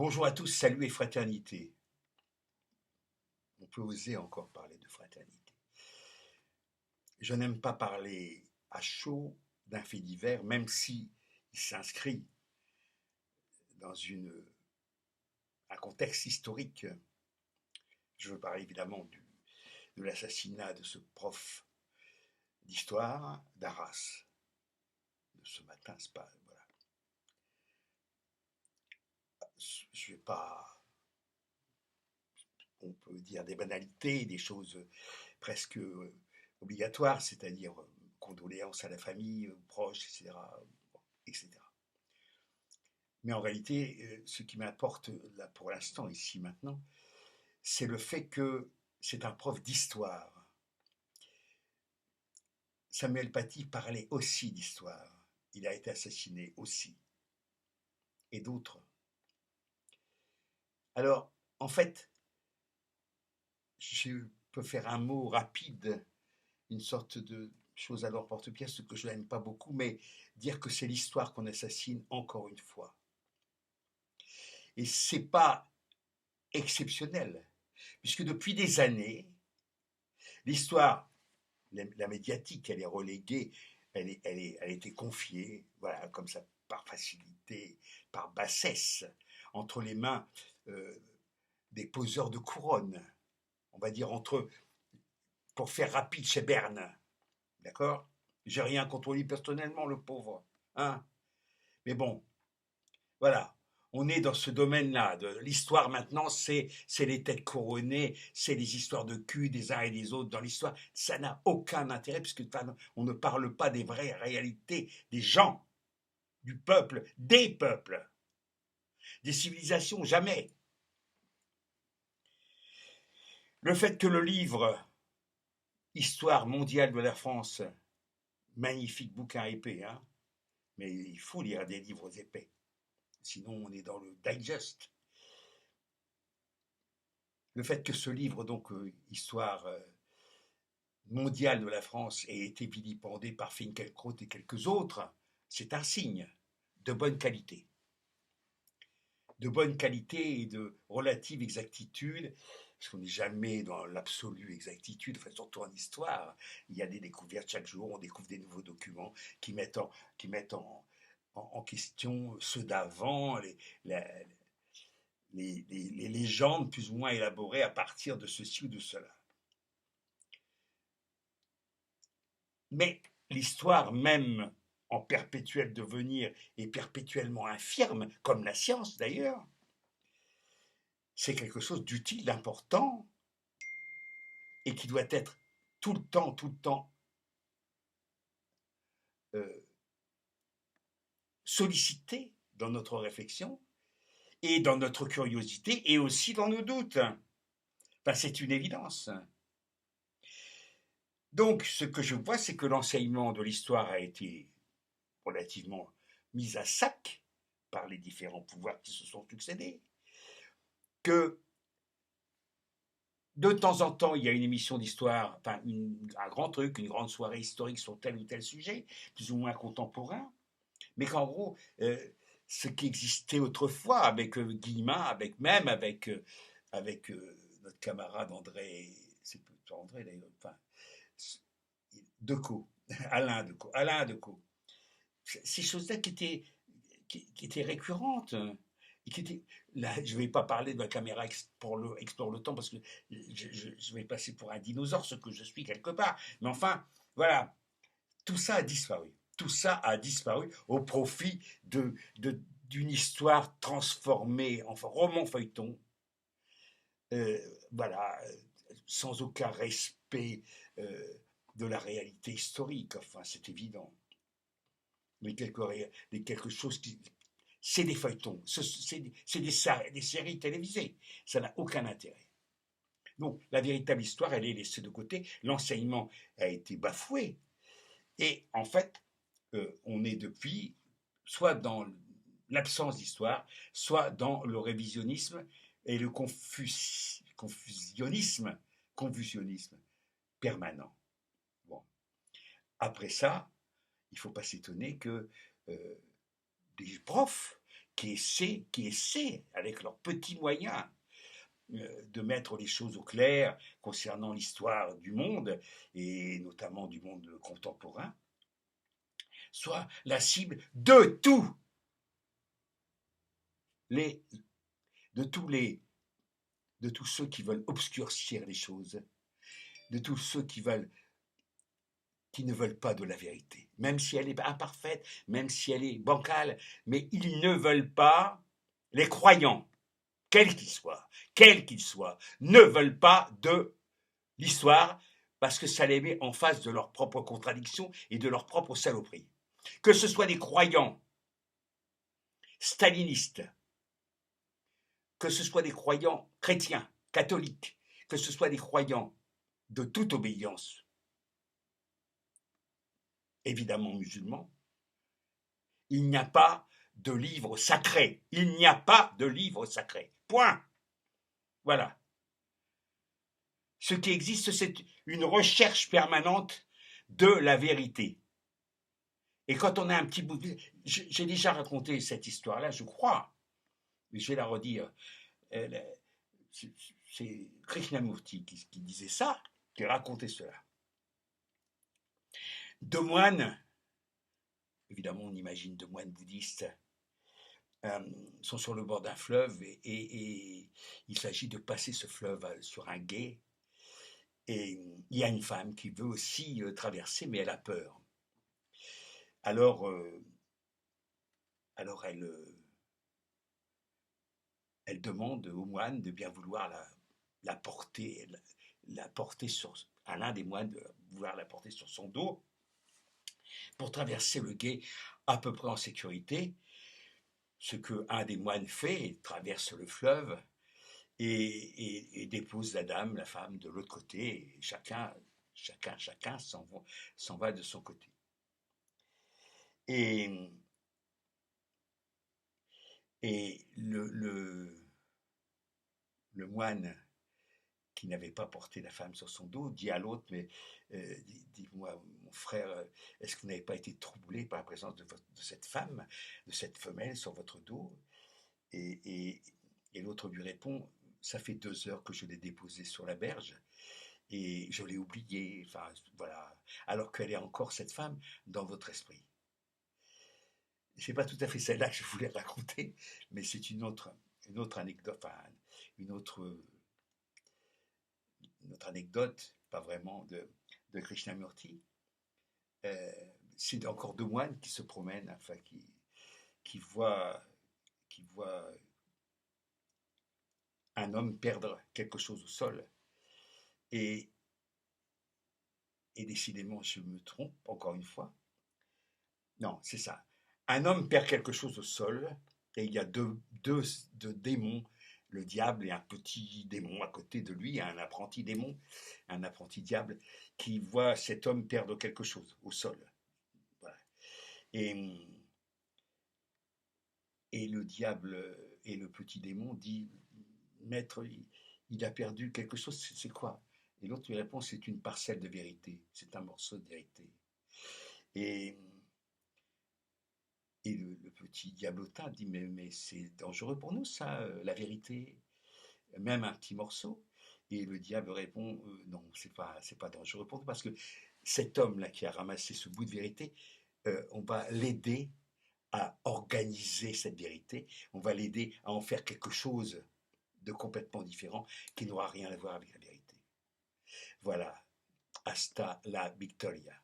Bonjour à tous, salut et fraternité. On peut oser encore parler de fraternité. Je n'aime pas parler à chaud d'un fait divers, même si il s'inscrit dans un contexte historique. Je veux parler évidemment de l'assassinat de ce prof d'histoire d'Arras, de ce matin. C'est pas, voilà. Je ne vais pas, on peut dire des banalités, des choses presque obligatoires, c'est-à-dire condoléances à la famille, aux proches, etc., etc. Mais en réalité, ce qui m'importe là pour l'instant, ici maintenant, c'est le fait que c'est un prof d'histoire. Samuel Paty parlait aussi d'histoire. Il a été assassiné aussi. Et d'autres. Alors, en fait, je peux faire un mot rapide, une sorte de chose à l'emporte-pièce, ce que je n'aime pas beaucoup, mais dire que c'est l'histoire qu'on assassine encore une fois. Et c'est pas exceptionnel, puisque depuis des années, l'histoire, la médiatique, elle est reléguée, elle a été confiée, voilà, comme ça, par facilité, par bassesse, entre les mains euh, des poseurs de couronne, on va dire pour faire rapide chez Berne, d'accord. J'ai rien contre lui personnellement, le pauvre, hein. Mais bon, voilà. On est dans ce domaine-là. L'histoire maintenant, c'est les têtes couronnées, c'est les histoires de cul des uns et des autres dans l'histoire. Ça n'a aucun intérêt puisque on ne parle pas des vraies réalités des gens, du peuple, des peuples, des civilisations, jamais. Le fait que le livre Histoire mondiale de la France, magnifique bouquin épais, hein, mais il faut lire des livres épais, sinon on est dans le digest. Le fait que ce livre, donc Histoire mondiale de la France, ait été vilipendé par Finkielkraut et quelques autres, c'est un signe de bonne qualité. De bonne qualité et de relative exactitude, parce qu'on n'est jamais dans l'absolue exactitude, enfin, surtout en histoire. Il y a des découvertes chaque jour, on découvre des nouveaux documents qui mettent en question ceux d'avant, les légendes plus ou moins élaborées à partir de ceci ou de cela. Mais l'histoire, même en perpétuel devenir et perpétuellement infirme, comme la science d'ailleurs, c'est quelque chose d'utile, d'important, et qui doit être tout le temps euh, sollicité dans notre réflexion et dans notre curiosité et aussi dans nos doutes. Enfin, c'est une évidence. Donc, ce que je vois, c'est que l'enseignement de l'histoire a été relativement mis à sac par les différents pouvoirs qui se sont succédés, que de temps en temps, il y a une émission d'histoire, enfin un grand truc, une grande soirée historique sur tel ou tel sujet, plus ou moins contemporain, mais qu'en gros, ce qui existait autrefois avec Guillemin, avec notre camarade André, c'est plutôt André d'ailleurs, enfin, Decaux, Alain Decaux, ces choses-là qui étaient récurrentes, et qui étaient, là, je ne vais pas parler de la caméra explore le temps parce que je vais passer pour un dinosaure, ce que je suis quelque part. Mais enfin, voilà, tout ça a disparu. Tout ça a disparu au profit d'une histoire transformée en roman feuilleton, euh, voilà, sans aucun respect de la réalité historique. Enfin, c'est évident. Mais quelque chose qui, c'est des feuilletons, c'est des séries télévisées. Ça n'a aucun intérêt. Donc, la véritable histoire, elle est laissée de côté. L'enseignement a été bafoué. Et en fait, on est depuis soit dans l'absence d'histoire, soit dans le révisionnisme et le confusionnisme permanent. Bon. Après ça, il ne faut pas s'étonner que des profs qui essaient avec leurs petits moyens de mettre les choses au clair concernant l'histoire du monde, et notamment du monde contemporain, soit la cible de les, de tous ceux qui veulent obscurcir les choses, de tous ceux qui ne veulent pas de la vérité, même si elle est imparfaite, même si elle est bancale, mais ils ne veulent pas, les croyants, quels qu'ils soient, ne veulent pas de l'histoire parce que ça les met en face de leurs propres contradictions et de leurs propres saloperies. Que ce soit des croyants stalinistes, que ce soit des croyants chrétiens, catholiques, que ce soit des croyants de toute obéissance, évidemment musulmans, il n'y a pas de livre sacré. Il n'y a pas de livre sacré. Point. Voilà. Ce qui existe, c'est une recherche permanente de la vérité. Et quand on a un petit bout de... J'ai déjà raconté cette histoire-là, je crois, mais je vais la redire. C'est Krishnamurti qui disait ça, qui racontait cela. Deux moines, évidemment on imagine deux moines bouddhistes, sont sur le bord d'un fleuve et il s'agit de passer ce fleuve sur un gué. Et il y a une femme qui veut aussi traverser, mais elle a peur. Alors elle demande au moine de bien vouloir la porter à l'un des moines de vouloir la porter sur son dos pour traverser le gué à peu près en sécurité. Ce qu'un des moines fait, traverse le fleuve et dépose la dame, la femme, de l'autre côté. Et chacun s'en va de son côté. Et le moine qui n'avait pas porté la femme sur son dos dit à l'autre, mais dis-moi, mon frère, est-ce que vous n'avez pas été troublé par la présence de cette femme, de cette femelle sur votre dos? Et l'autre lui répond, ça fait 2 heures que je l'ai déposée sur la berge et je l'ai oubliée, enfin voilà, alors qu'elle est encore cette femme dans votre esprit. C'est pas tout à fait celle-là que je voulais raconter, mais c'est une autre anecdote, enfin une autre anecdote, pas vraiment, de Krishnamurti. C'est encore deux moines qui se promènent, enfin qui voient un homme perdre quelque chose au sol. Et décidément, je me trompe, encore une fois. Non, c'est ça. Un homme perd quelque chose au sol, et il y a deux démons, le diable et un petit démon à côté de lui, un apprenti démon, un apprenti diable, qui voit cet homme perdre quelque chose au sol. Voilà. Et le diable et le petit démon dit, maître, il a perdu quelque chose, c'est quoi? Et l'autre lui répond, c'est une parcelle de vérité, c'est un morceau de vérité. Et le petit diablotin dit, mais c'est dangereux pour nous ça, la vérité, même un petit morceau. Et le diable répond, non, c'est pas dangereux pour nous, parce que cet homme-là qui a ramassé ce bout de vérité, on va l'aider à organiser cette vérité, on va l'aider à en faire quelque chose de complètement différent qui n'aura rien à voir avec la vérité. Voilà, hasta la victoria.